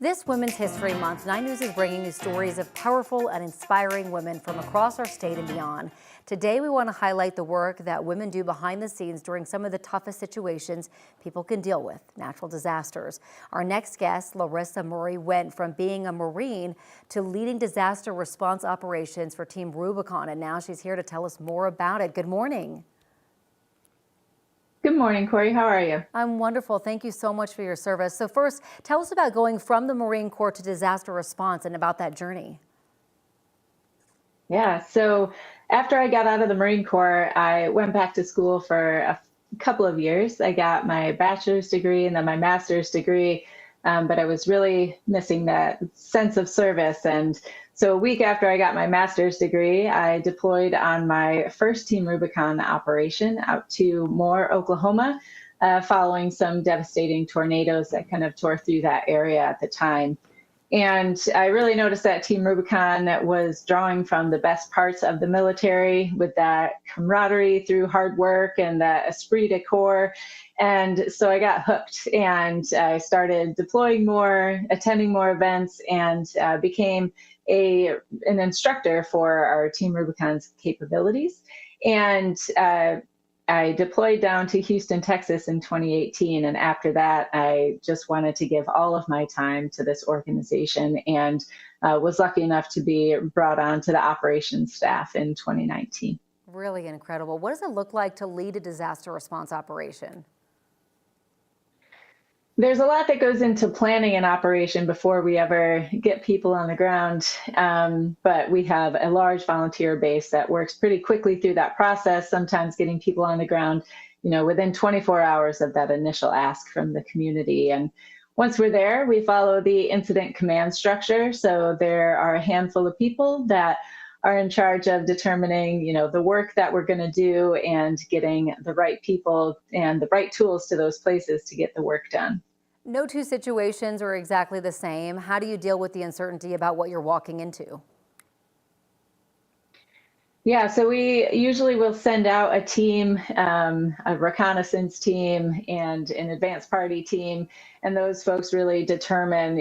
This Women's History Month, 9 News is bringing you stories of powerful and inspiring women from across our state and beyond. Today, we want to highlight the work that women do behind the scenes during some of the toughest situations people can deal with, natural disasters. Our next guest, Larysa Murray, went from being a Marine to leading disaster response operations for Team Rubicon, and now she's here to tell us more about it. Good morning. Good morning, Corey. How are you? I'm wonderful. Thank you so much for your service. So first, tell us about going from the Marine Corps to disaster response and about that journey. Yeah, so after I got out of the Marine Corps, I went back to school for a couple of years. I got my bachelor's degree and then my master's degree, but I was really missing that sense of service. And so a week after I got my master's degree, I deployed on my first Team Rubicon operation out to Moore, Oklahoma, following some devastating tornadoes that kind of tore through that area at the time. And I really noticed that Team Rubicon was drawing from the best parts of the military with that camaraderie through hard work and that esprit de corps. And so I got hooked and I started deploying more, attending more events, and became an instructor for our Team Rubicon's capabilities. And I deployed down to Houston, Texas in 2018. And after that, I just wanted to give all of my time to this organization and was lucky enough to be brought on to the operations staff in 2019. Really incredible. What does it look like to lead a disaster response operation? There's a lot that goes into planning an operation before we ever get people on the ground. But we have a large volunteer base that works pretty quickly through that process, sometimes getting people on the ground, within 24 hours of that initial ask from the community. And once we're there, we follow the incident command structure. So there are a handful of people that are in charge of determining, the work that we're going to do and getting the right people and the right tools to those places to get the work done. No two situations are exactly the same. How do you deal with the uncertainty about what you're walking into? Yeah, so we usually will send out a team, a reconnaissance team and an advance party team. And those folks really determine,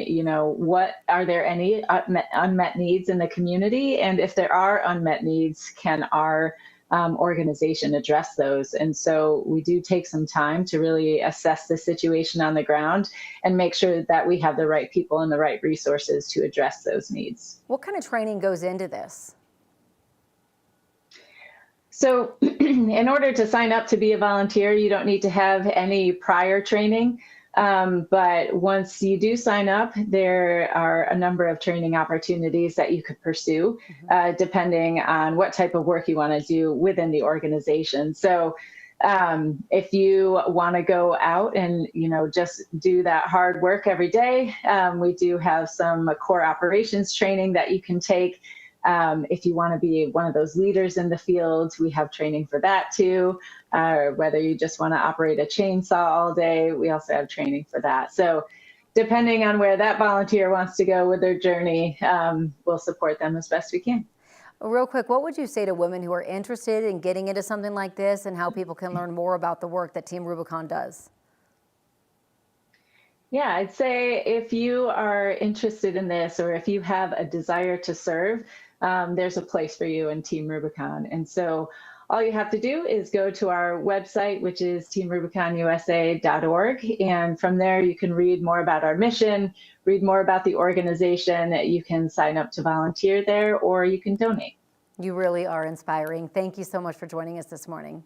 what are there any unmet needs in the community? And if there are unmet needs, can our organization address those? And so we do take some time to really assess the situation on the ground and make sure that we have the right people and the right resources to address those needs. What kind of training goes into this? So in order to sign up to be a volunteer, you don't need to have any prior training. But once you do sign up, there are a number of training opportunities that you could pursue, depending on what type of work you want to do within the organization. So if you want to go out and, just do that hard work every day, we do have some core operations training that you can take. If you want to be one of those leaders in the field, we have training for that too. Whether you just want to operate a chainsaw all day, we also have training for that. So depending on where that volunteer wants to go with their journey, we'll support them as best we can. Real quick, what would you say to women who are interested in getting into something like this and how people can learn more about the work that Team Rubicon does? Yeah, I'd say if you are interested in this or if you have a desire to serve, there's a place for you in Team Rubicon. And so all you have to do is go to our website, which is teamrubiconusa.org. And from there, you can read more about our mission, read more about the organization. You can sign up to volunteer there, or you can donate. You really are inspiring. Thank you so much for joining us this morning.